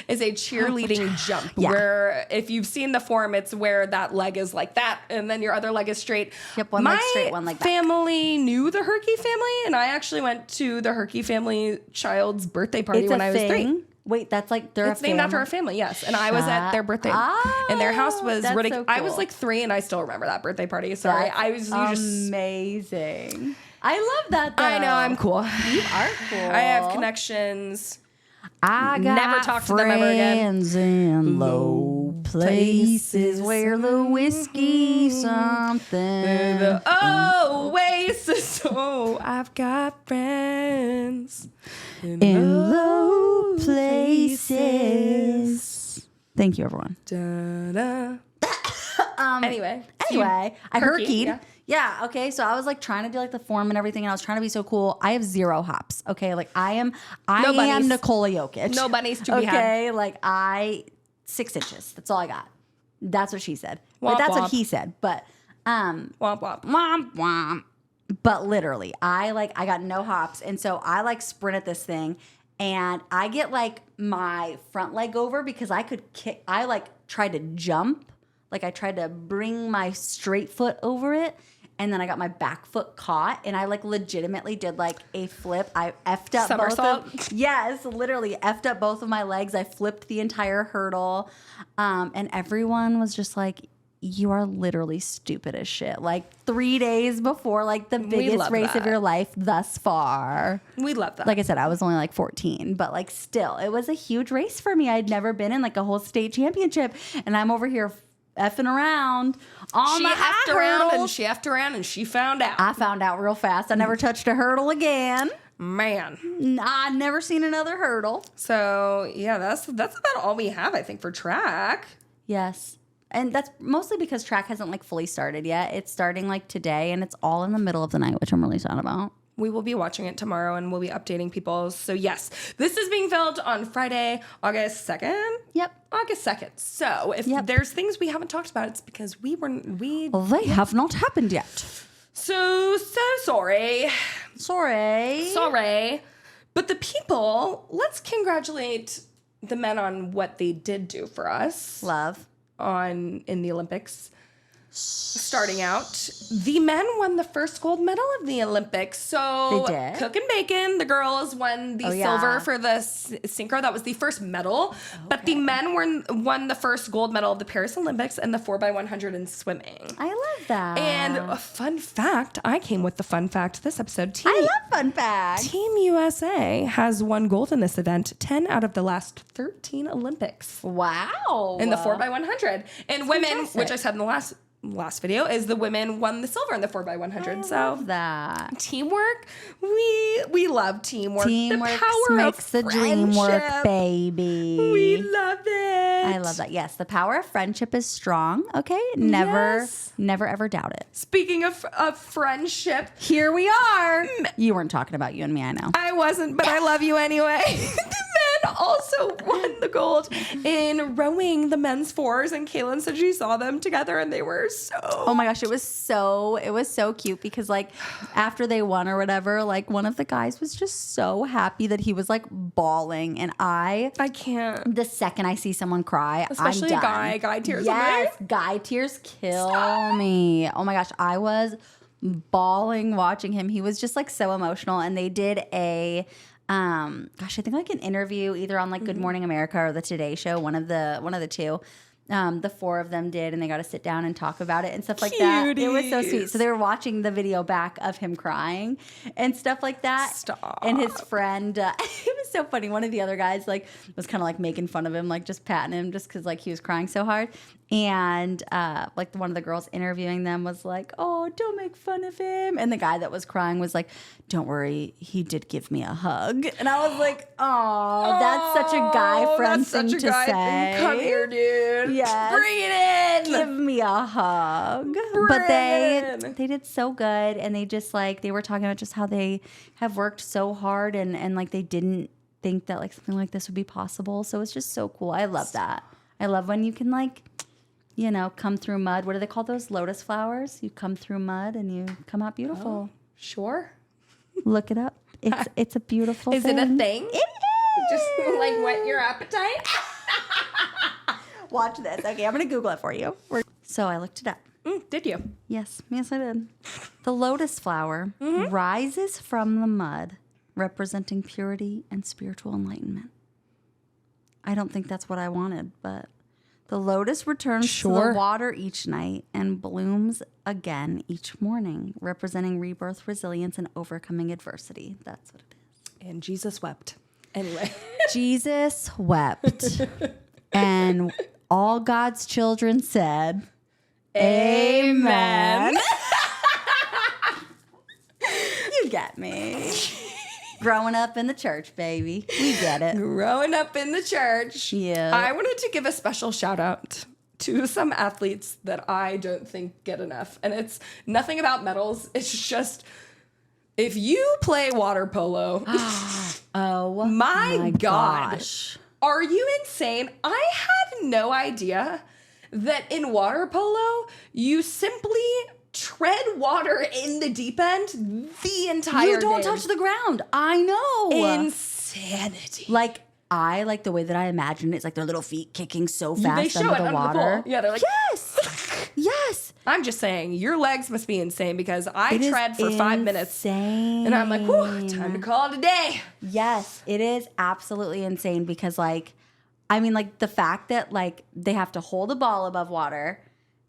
a cheerleading jump where if you've seen the form, it's where that leg is like that and then your other leg is straight. Yep, one leg straight, one leg back. My family knew the Herky family, and I actually went to the Herky family child's birthday party when I was 3. Wait, that's like it's named after our family, yes. And I was at their birthday, and their house was really. So cool. I was like 3, and I still remember that birthday party. So I was amazing. I love that, though. I know, I'm cool. You are cool. I have connections. I got never talk to them ever again. In low places where the whiskey something. The oasis. Oh, I've got friends In low places. Thank you, everyone. Da-da. Anyway, I Herky, herkied. Yeah, okay. So I was like trying to do like the form and everything, and I was trying to be so cool. I have 0 hops. Okay, like I am Nikola Jokic. No bunnies to be had. Okay, like 6 inches. That's all I got. That's what she said. Womp But that's womp. what he said. But Womp womp. womp womp. But literally, I got no hops, and so I like sprinted this thing, and I get like my front leg over because I could kick. I like tried to jump, like I tried to bring my straight foot over it, and then I got my back foot caught, and I like legitimately did like a flip. I effed up Somersault? yes, literally effed up both of my legs. I flipped the entire hurdle, and everyone was just like, you are literally stupid as shit. Like 3 days before like the biggest love race of that. your life thus far. We love that. Like I said, I was only like 14, but like still, it was a huge race for me. I'd never been in like a whole state championship, and I'm over here effing around on she the effed high around and hurdles. she effed around and she found out. I found out real fast. I never touched a hurdle again. Man. I'd never seen another hurdle. So yeah, that's about all we have, I think, for track. Yes. And that's mostly because track hasn't like fully started yet. It's starting like today, and it's all in the middle of the night, which I'm really sad about. We will be watching it tomorrow and we'll be updating people. So yes, this is being filmed on Friday, August 2nd. Yep. August 2nd. So if Yep. there's things we haven't talked about, it's because we They have not happened yet. so sorry. Sorry. But the people, let's congratulate the men on what they did do for us Love. in the Olympics. Starting out, the men won the first gold medal of the Olympics. So They did? Cook and Bacon, the girls won the silver for the synchro. That was the first medal. But the men won the first gold medal of the Paris Olympics and the 4x100 in swimming. I love that. And a fun fact, I came with the fun fact this episode. I love fun facts. Team USA has won gold in this event 10 out of the last 13 Olympics Wow. in the 4x100. And women, fantastic. which I said in the last video, is the women won the silver in the 4x100. So love that. teamwork, we love teamwork. Teamwork the power makes of the dream work, friendship. baby. We love it. I love that. Yes, the power of friendship is strong. Okay, never ever doubt it. Speaking of friendship, Here we are. You weren't talking about you and me, I know. I wasn't, but I love you anyway. The men also won the gold in rowing the men's fours, and Kaylin said she saw them together and they were so. Oh my gosh, it was so cute because like after they won or whatever, like one of the guys was just so happy that he was like bawling, and I can't. the second I see someone cry, Especially I'm a done. guy tears. Yes, guy tears kill me. Oh my gosh, I was bawling watching him. He was just like so emotional, and they did a I think like an interview either on like Good Morning America or the Today Show, one of the two. The 4 of them did, and they got to sit down and talk about it and stuff like that. It was so sweet. So they were watching the video back of him crying and stuff like that. Stop. And his friend, it was so funny. One of the other guys like was kind of like making fun of him, like just patting him just because like he was crying so hard. And like one of the girls interviewing them was like, "Oh, don't make fun of him." And the guy that was crying was like, "Don't worry, he did give me a hug." And I was like, "Oh, that's such a guy friend thing to say." Come here, dude. Yes. Bring it in. Give me a hug. But they did so good, and they just like they were talking about just how they have worked so hard and like they didn't think that like something like this would be possible. So it's just so cool. I love that. I love when you can like, you know, come through mud. What do they call those? Lotus flowers. You come through mud and you come out beautiful. Sure. Look it up. It's a beautiful Is thing. it a thing? It is. Just like whet your appetite. Watch this. Okay, I'm going to Google it for you. So I looked it up. Did you? Yes, I did. The lotus flower rises from the mud, representing purity and spiritual enlightenment. I don't think that's what I wanted, but the lotus returns to the water each night and blooms again each morning, representing rebirth, resilience, and overcoming adversity. That's what it is. And Jesus wept. Anyway. Jesus wept. And all God's children said, Amen. You get me. Growing up in the church, baby. We get it. Growing up in the church. Yeah. I wanted to give a special shout out to some athletes that I don't think get enough. And it's nothing about medals. It's just, if you play water polo, Oh my God. gosh. Are you insane? I had no idea that in water polo, you simply tread water in the day the entire You don't game. touch the ground. I know. Insanity. Like, I like the way that I imagine it. It's like their little feet kicking so They fast show under it the under water. the pool. Yeah, they're like, Yes. Yes. I'm just saying, your legs must be insane because I It is tread for 5 minutes. insane. And I'm like, whew, time to call it a day. Yes, it is absolutely insane because, like, I mean, like, the fact that, like, they have to hold a ball above water.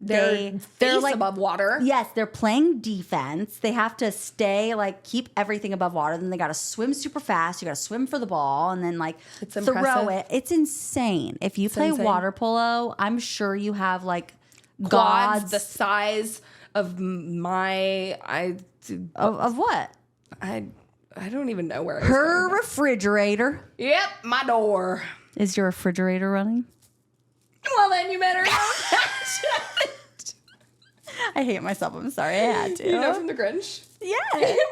They're face above water. Yes, they're playing defense. They have to stay, like, keep everything above water. Then they got to swim super fast. You got to swim for the ball and then, like, It's throw impressive. it. It's insane. If you play insane. water polo, I'm sure you have, like, Quads gods. the size of my, Of what? I don't even know where I was Her going. refrigerator. Yep, my door. Is your refrigerator running? Well, then you better know. I hate myself. I'm sorry. I had to. You know from the Grinch? Yeah.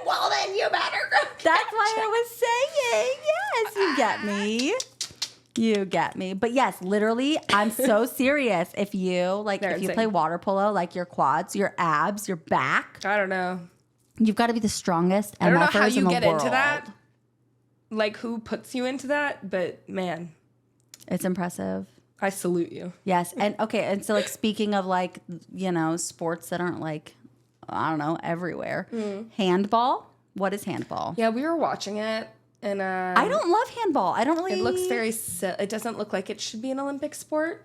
Well, then you better go. That's why I was saying. Yes, you get me. You get me. But yes, literally, I'm so serious. If you like, They're if you insane. play water polo, like your quads, your abs, your back, I don't know. you've got to be the strongest I don't know how MFers in you the get world. into that. Like, who puts you into that? But, man, It's impressive. I salute you. Yes. And okay. And so, like, speaking of, like, you know, sports that aren't, like, I don't know, everywhere. Handball. What is handball? Yeah, we were watching it, and I don't love handball. I don't really. It looks very. It doesn't look like it should be an Olympic sport.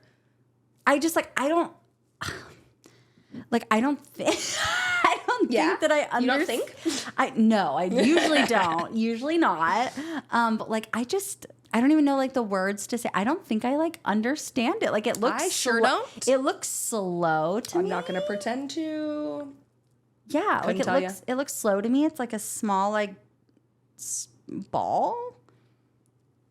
I just like I don't like I don't think I don't Yeah? think that I understand. You don't think? I usually don't. Usually not. But like I don't even know like the words to say. I don't think I like understand it. Like it looks I sure slow- don't. It looks slow to me. I'm not going to pretend to. Yeah, like Couldn't tell ya. it looks slow to me. It's like a small like ball.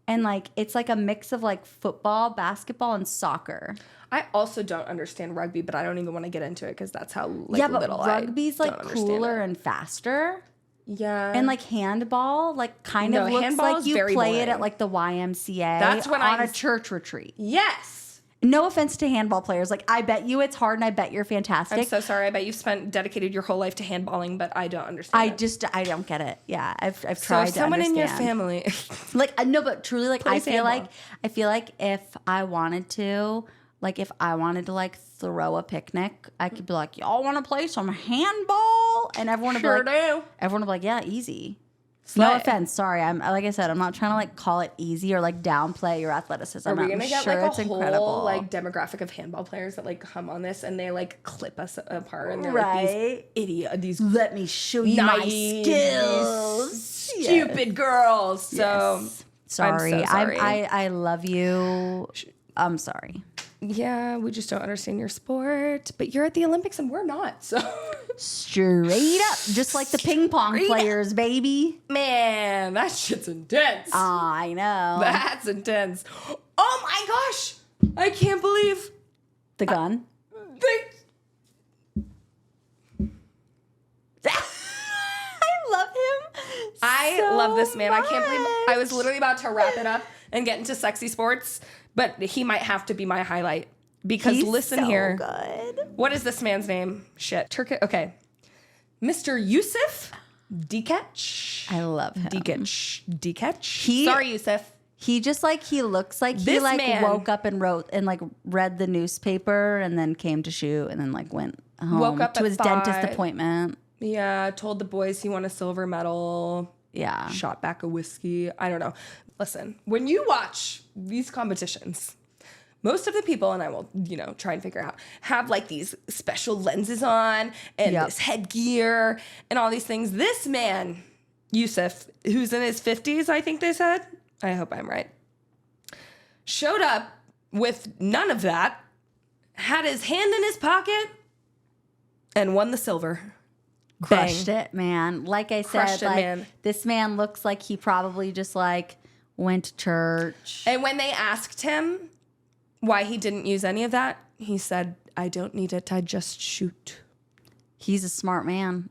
And like it's like a mix of like football, basketball, and soccer. I also don't understand rugby, but I don't even want to get into it because that's how like, Yeah, but little rugby's I like don't understand cooler it. and faster. Yeah, And like handball, like kind No, of looks handball like is you very play it boring. at like the YMCA That's when on I a church retreat. yes. No offense to handball players. Like I bet you it's hard and I bet you're fantastic. I'm so sorry. I bet you've dedicated your whole life to handballing, but I don't understand. I don't get it. Yeah, I've so tried if to someone in your understand. family. Like no, but truly, like Plays I feel like if I wanted to, like if I wanted to like throw a picnic, I could be like, y'all want to play some handball, and everyone would Sure be like, do. everyone would be like, yeah, easy. Slay. No offense, sorry. I'm like I said, I'm not trying to like call it easy or like downplay your athleticism. Are we I'm gonna get sure like it's a incredible. whole like demographic of handball players that like come on this and they like clip us apart and they're like these Right. idiot, these Let me show you my naive, skills. these stupid girls. So Yes. Sorry. I'm so sorry. I love you. I'm sorry. yeah, we just don't understand your sport, but you're at the Olympics and we're not. So Straight up, just like the ping pong Straight up. players, baby. man, that shit's intense. I know. That's intense. Oh my gosh, I can't believe The gun. they. I love him. I so love this man. I can't believe I was much. literally about to wrap it up and get into sexy sports, but he might have to be my highlight because He's listen so here. good. What is this man's name? Shit. Okay. Mr. Yusuf Dikech. I love him. Dikech. Sorry, Yusuf. He just like he looks like he This like man- woke up and wrote and like read the newspaper and then came to shoot and then like went home Woke up to at his dentist 5. appointment. Yeah, told the boys he won a silver medal. Yeah. Shot back a whiskey. I don't know. Listen, when you watch these competitions, most of the people, and I will, try and figure out, have like these special lenses on and Yep. this headgear and all these things. This man, Yusuf, who's in his 50s, I think they said. I hope I'm right. Showed up with none of that had his hand in his pocket and won the silver. Crushed it, man. Like I said, man. This man looks like he probably just like went to church. And when they asked him why he didn't use any of that, he said, I don't need it. I just shoot. He's a smart man.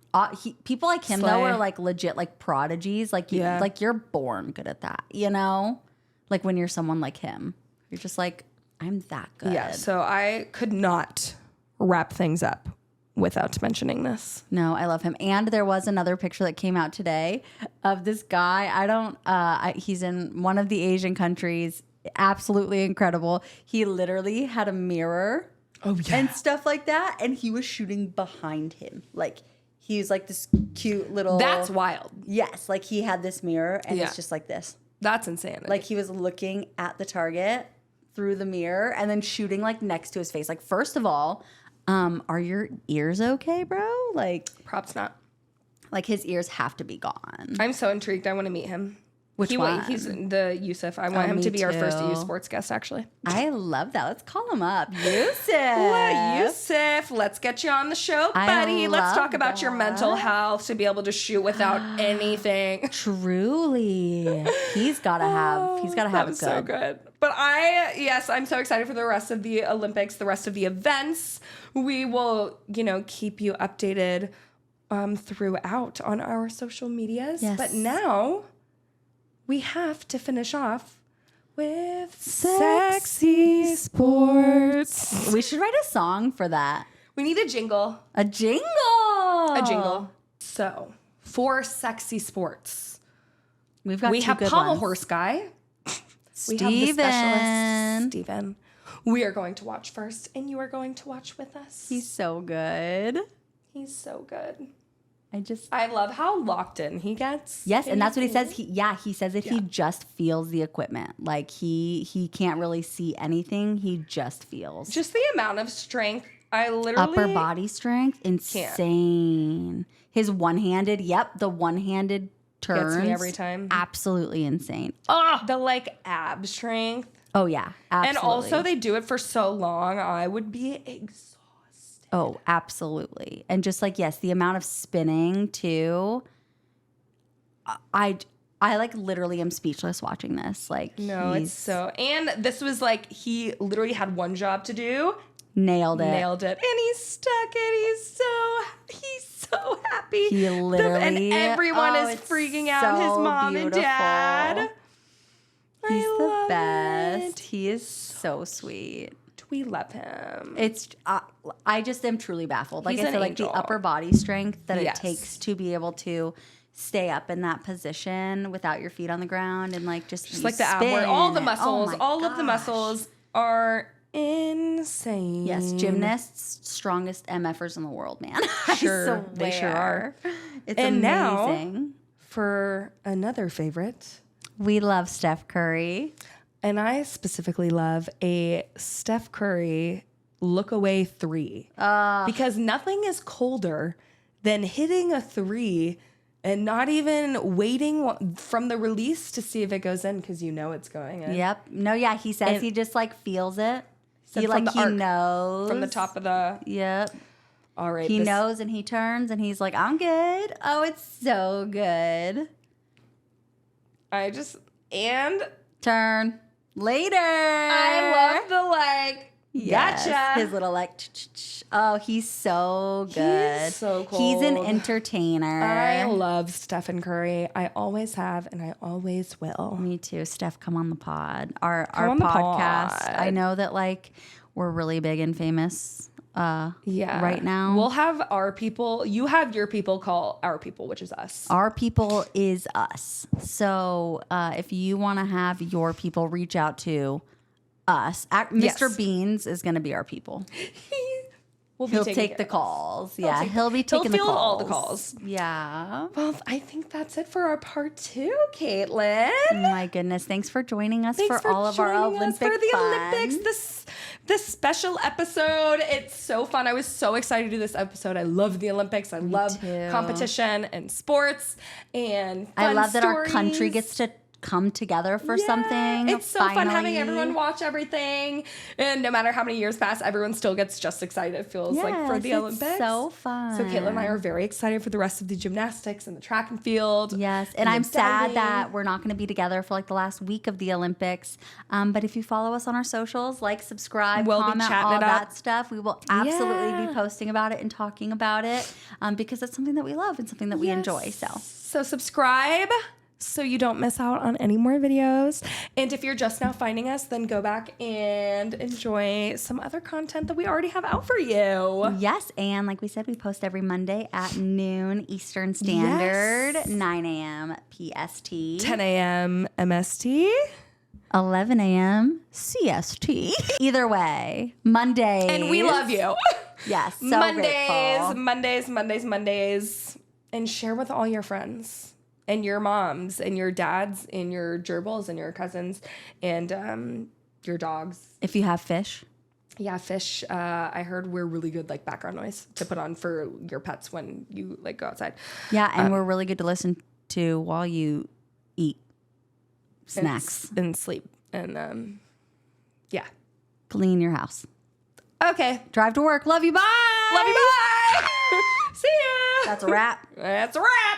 People like him, though, are like legit like prodigies. Like, like you're born good at that, you know? Like when you're someone like him, you're just like, I'm that good. Yeah, so I could not wrap things up without mentioning this. No, I love him. And there was another picture that came out today of this guy. He's in one of the Asian countries. Absolutely incredible. He literally had a mirror. Oh, yeah. And stuff like that. And he was shooting behind him. Like, he was like this cute little... That's wild. Yes. Like, he had this mirror and it's just like this. That's insanity. Like, he was looking at the target through the mirror and then shooting, like, next to his face. Like, first of all, are your ears okay, bro? Like... Props not. Like, his ears have to be gone. I'm so intrigued. I want to meet him. Which one? He's the Yusuf. I want him to be our first EU sports guest, actually. I love that. Let's call him up. Yusuf. Yusuf, let's get you on the show, buddy. Let's talk about your mental health to be able to shoot without anything. Truly. He's got to have it good. So good. But I'm so excited for the rest of the Olympics, the rest of the events. We will, keep you updated throughout on our social medias. Yes. But now... we have to finish off with sexy sports. We should write a song for that. We need a jingle. A jingle. So, for sexy sports, we have Pommel Horse Guy. Steven. We have the specialist, Steven. We are going to watch first, and you are going to watch with us. He's so good. He's so good. I love how locked in he gets. Yes, and that's what he says. He says that he just feels the equipment. Like he can't really see anything. He just feels. Just the amount of strength. I literally upper body strength, insane. His one-handed, the one-handed turns gets me every time. Absolutely insane. The ab strength. Oh yeah, absolutely. And also they do it for so long. I would be exhausted. Oh, absolutely. And just like, yes, the amount of spinning too. I like literally am speechless watching this. Like, no, it's so, and this was like, he literally had one job to do. Nailed it. And he's stuck it. He's so happy. He literally. And everyone is freaking out. His mom and dad. He's the best. He is so sweet. We love him. It's I just am truly baffled. Like He's I said, like the upper body strength that it takes to be able to stay up in that position without your feet on the ground and like just like the ab work. All the muscles, of the muscles are insane. Yes, gymnasts, strongest MFers in the world, man. Sure, they sure are. It's amazing. Now, for another favorite, we love Steph Curry. And I specifically love a Steph Curry look away three. Because nothing is colder than hitting a three and not even waiting from the release to see if it goes in because it's going in. Yep. No, yeah, he says he just like feels it. He knows. From the top of the... Yep. All right. He knows and he turns and he's like, I'm good. Oh, it's so good. Turn. Later. I love the gotcha. His little oh, he's so good. He's so cool. He's an entertainer. I love Stephen Curry. I always have and I always will. Me too. Steph, come on the pod. Our podcast. I know that we're really big and famous right now. We'll have our people. You have your people call our people, which is us. Our people is us. So if you want to have your people reach out to us, Mr. Beans is going to be our people. He'll take the calls. Yeah, he'll be taking the calls. He'll field all the calls. Yeah. Well, I think that's it for our part 2, Caitlin. My goodness. Thanks for joining us for all of our Olympic fun. For the Olympics, this special episode. It's so fun. I was so excited to do this episode. I love the Olympics. I love competition and sports and fun I love that our stories. country gets to come together for something. It's so fun having finally. everyone watch everything. And no matter how many years pass, everyone still gets just excited, it feels like, for the Yes, Olympics. it's so fun. So Caitlin and I are very excited for the rest of the gymnastics and the track and field. Yes, and I'm sad that we're not going to be together for like the last week of the Olympics. But if you follow us on our socials, like, subscribe, We'll be comment, chatting all it that up. stuff, we will absolutely be posting about it and talking about it because it's something that we love and something that we enjoy. So subscribe so you don't miss out on any more videos. And if you're just now finding us, then go back and enjoy some other content that we already have out for you. Yes, and like we said, we post every Monday at noon Eastern Standard, 9 a.m. PST, 10 a.m. MST. 11 a.m. CST. Either way, Mondays. And we love you. Yes, so grateful. Mondays. And share with all your friends and your moms and your dads and your gerbils and your cousins and your dogs. If you have fish. Yeah, fish. I heard we're really good like background noise to put on for your pets when you like go outside. Yeah, and we're really good to listen to while you eat snacks. And sleep. And yeah. Clean your house. Okay. Drive to work. Love you. Bye. Love you. Bye. See ya. That's a wrap. That's a wrap.